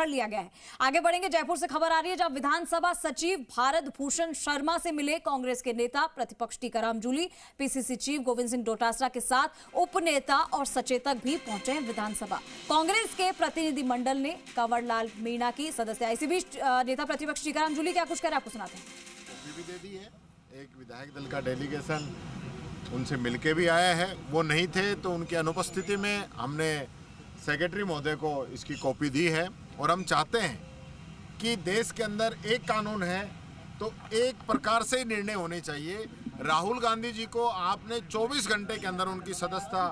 कर लिया गया है। आगे बढ़ेंगे, जयपुर से खबर आ रही है जहां विधानसभा सचिव भारत भूषण शर्मा से मिले कांग्रेस के नेता प्रतिपक्ष टीकाराम जूली। पीसीसी चीफ गोविंद सिंह डोटासरा के साथ उपनेता और सचेतक भी पहुंचे हैं विधानसभा। कांग्रेस के प्रतिनिधिमंडल ने कंवरलाल मीणा की सदस्यता। इसी बीच नेता प्रतिपक्ष टीकाराम जूली क्या कुछ कह रहे हैं, आपको सुनाते हैं। भी दे दी है, एक विधायक दल का डेलीगेशन उनसे मिलके भी आया है, वो नहीं थे तो उनकी अनुपस्थिति में हमने सेक्रेटरी महोदय को इसकी कॉपी दी है। और हम चाहते हैं कि देश के अंदर एक कानून है तो एक प्रकार से निर्णय होने चाहिए। राहुल गांधी जी को आपने 24 घंटे के अंदर उनकी सदस्यता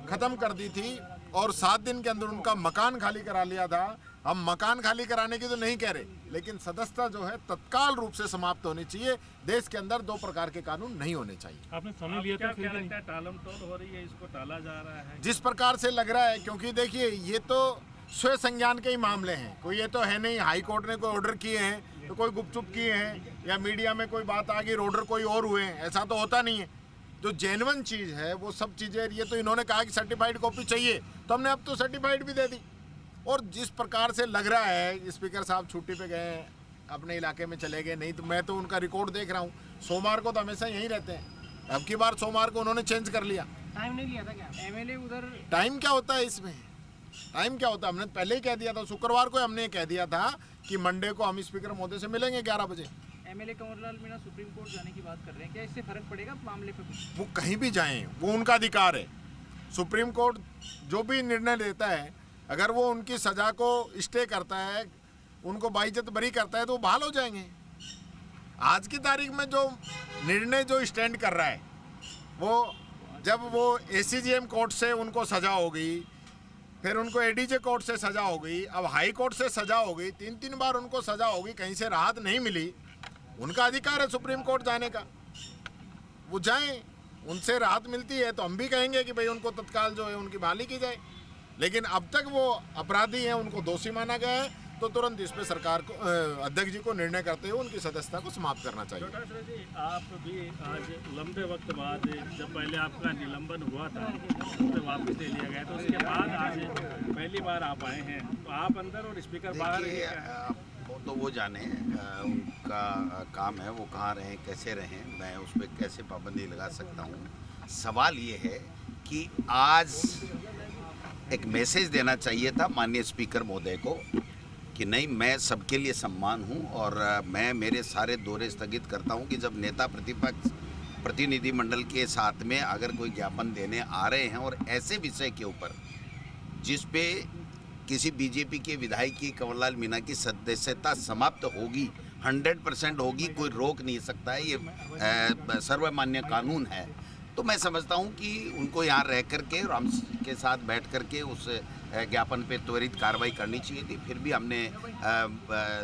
खत्म कर दी थी और 7 दिन के अंदर उनका मकान खाली करा लिया था। हम मकान खाली कराने की तो नहीं कह रहे, लेकिन सदस्यता जो है तत्काल रूप से समाप्त होनी चाहिए। देश के अंदर 2 प्रकार के कानून नहीं होने चाहिए। आपने समय लिया था, फिर भी टालम टोल हो रही है, इसको टाला जा रहा है जिस प्रकार से लग रहा है, क्योंकि देखिए ये तो स्व संज्ञान के ही मामले हैं, कोई ये तो है नहीं हाई कोर्ट ने कोई ऑर्डर किए हैं तो कोई गुपचुप किए हैं या मीडिया में कोई बात आ गई ऑर्डर कोई और हुए हैं, ऐसा तो होता नहीं है। जो जेन्युइन चीज़ है वो सब चीज़ें, ये तो इन्होंने कहा कि सर्टिफाइड कॉपी चाहिए तो हमने अब तो सर्टिफाइड भी दे दी। और जिस प्रकार से लग रहा है स्पीकर साहब छुट्टी पे गए हैं, अपने इलाके में चले गए, नहीं तो मैं तो उनका रिकॉर्ड देख रहा हूँ, सोमवार को तो हमेशा यहीं रहते हैं। अब की बार सोमवार को उन्होंने चेंज कर लिया। टाइम नहीं लिया था क्या एमएलए उधर? टाइम क्या होता है इसमें, टाइम क्या होता है? हमने पहले ही कह दिया था, शुक्रवार को हमने कह दिया था कि मंडे को हम स्पीकर महोदय से मिलेंगे 11 बजे। MLA Kanwarlal Meena supreme court जाने की बात कर रहे हैं, क्या इससे फर्क पड़ेगा मामले पे? वो कहीं भी जाएं, वो उनका अधिकार है। सुप्रीम कोर्ट जो भी निर्णय लेता है, अगर वो उनकी सजा को स्टे करता है, उनको बाइज्जत बरी करता है तो वो बहाल हो जाएंगे। आज की तारीख में जो निर्णय जो स्टैंड कर रहा है, वो जब वो एसीजीएम कोर्ट से उनको सजा हो गई, फिर उनको एडीजे कोर्ट से सजा हो गई, अब हाई कोर्ट से सजा हो गई, 3 बार उनको सजा हो गई, कहीं से राहत नहीं मिली। उनका अधिकार है सुप्रीम कोर्ट जाने का, वो जाएं, उनसे राहत मिलती है तो हम भी कहेंगे कि भाई उनको तत्काल जो है उनकी बहाली की जाए। लेकिन अब तक वो अपराधी हैं, उनको दोषी माना गया है, तो तुरंत इस पर सरकार को, अध्यक्ष जी को निर्णय करते हुए उनकी सदस्यता को समाप्त करना चाहिए। डॉक्टर जी, आप भी आज लंबे वक्त बाद, जब पहले आपका निलंबन हुआ था तो वापस ले लिया गया, तो उसके बाद आज पहली बार आप आए हैं, तो आप अंदर और स्पीकर बाहर। तो वो जाने, उनका काम है, वो कहाँ रहें कैसे रहें, मैं उस पर कैसे पाबंदी लगा सकता हूँ। सवाल ये है कि आज एक मैसेज देना चाहिए था माननीय स्पीकर महोदय को कि नहीं, मैं सबके लिए सम्मान हूँ और मैं मेरे सारे दौरे स्थगित करता हूँ कि जब नेता प्रतिपक्ष प्रतिनिधिमंडल के साथ में अगर कोई ज्ञापन देने आ रहे हैं और ऐसे विषय के ऊपर जिस पे किसी बीजेपी के विधायक की कंवरलाल मीणा की सदस्यता समाप्त होगी, 100% होगी, कोई रोक नहीं सकता है, ये सर्वमान्य कानून है। तो मैं समझता हूं कि उनको यहाँ रह करके और हम के साथ बैठ करके उस ज्ञापन पे त्वरित कार्रवाई करनी चाहिए थी। फिर भी हमने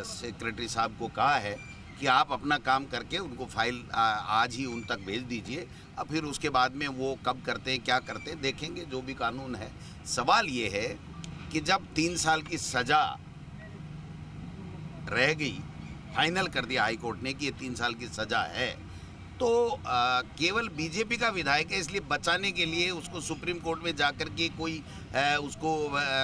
सेक्रेटरी साहब को कहा है कि आप अपना काम करके उनको फाइल आज ही उन तक भेज दीजिए, और फिर उसके बाद में वो कब करते हैं क्या करते हैं देखेंगे, जो भी कानून है। सवाल ये है कि जब 3 साल की सज़ा रह गई, फाइनल कर दिया हाई कोर्ट ने कि ये 3 साल की सज़ा है, तो केवल बीजेपी का विधायक है, इसलिए बचाने के लिए उसको सुप्रीम कोर्ट में जाकर के कोई उसको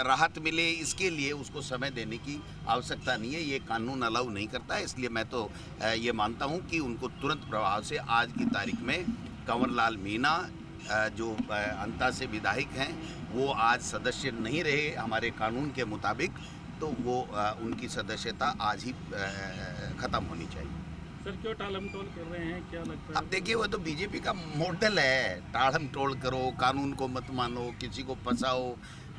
राहत मिले, इसके लिए उसको समय देने की आवश्यकता नहीं है। ये कानून अलाउ नहीं करता है। इसलिए मैं तो ये मानता हूँ कि उनको तुरंत प्रभाव से आज की तारीख में कंवरलाल मीणा जो अंता से विधायक हैं, वो आज सदस्य नहीं रहे हमारे कानून के मुताबिक, तो वो उनकी सदस्यता आज ही ख़त्म होनी चाहिए। सर, क्यों टालम टोल कर रहे हैं, क्या लगता है? अब देखिए, वो तो बीजेपी का मॉडल है, टालम टोल करो, कानून को मत मानो, किसी को फंसाओ,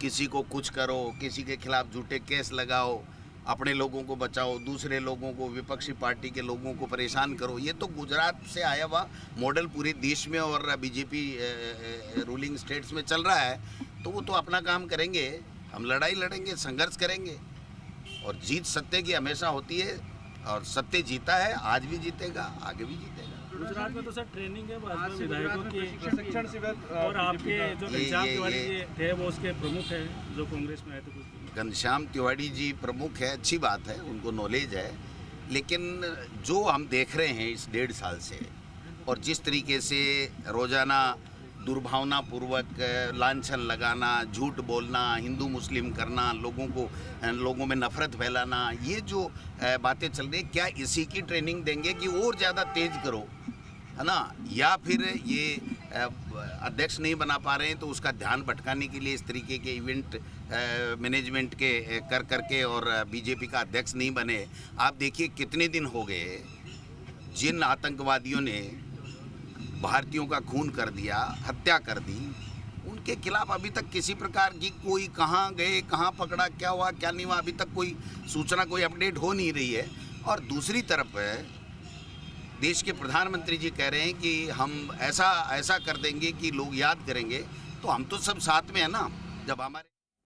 किसी को कुछ करो, किसी के खिलाफ झूठे केस लगाओ, अपने लोगों को बचाओ, दूसरे लोगों को, विपक्षी पार्टी के लोगों को परेशान करो। ये तो गुजरात से आया हुआ मॉडल पूरे देश में और बीजेपी रूलिंग स्टेट्स में चल रहा है। तो वो तो अपना काम करेंगे, हम लड़ाई लड़ेंगे, संघर्ष करेंगे, और जीत सत्य की हमेशा होती है और सत्य जीता है, आज भी जीतेगा, आगे भी जीतेगा। गुजरात में तो सर ट्रेनिंग है भाजपा विधायकों की, प्रशिक्षण शिविर, और आपके जो घनश्याम तिवारी जी थे वो उसके प्रमुख हैं जो कांग्रेस में आए थे। घनश्याम तिवारी जी प्रमुख है, अच्छी बात है, उनको नॉलेज है, लेकिन जो हम देख रहे हैं इस 1.5 साल से, और जिस तरीके से रोज़ाना दुर्भावनापूर्वक लांछन लगाना, झूठ बोलना, हिंदू मुस्लिम करना, लोगों में नफरत फैलाना, ये जो बातें चल रही, क्या इसी की ट्रेनिंग देंगे कि और ज़्यादा तेज करो, है ना? या फिर ये अध्यक्ष नहीं बना पा रहे हैं तो उसका ध्यान भटकाने के लिए इस तरीके के इवेंट मैनेजमेंट के करके और बीजेपी का अध्यक्ष नहीं बने। आप देखिए कितने दिन हो गए जिन आतंकवादियों ने भारतीयों का खून कर दिया, हत्या कर दी, उनके खिलाफ अभी तक किसी प्रकार की कोई कहाँ गए, कहाँ पकड़ा, क्या हुआ, क्या नहीं हुआ, अभी तक कोई सूचना, कोई अपडेट हो नहीं रही है। और दूसरी तरफ देश के प्रधानमंत्री जी कह रहे हैं कि हम ऐसा कर देंगे कि लोग याद करेंगे। तो हम तो सब साथ में है ना। जब हमारे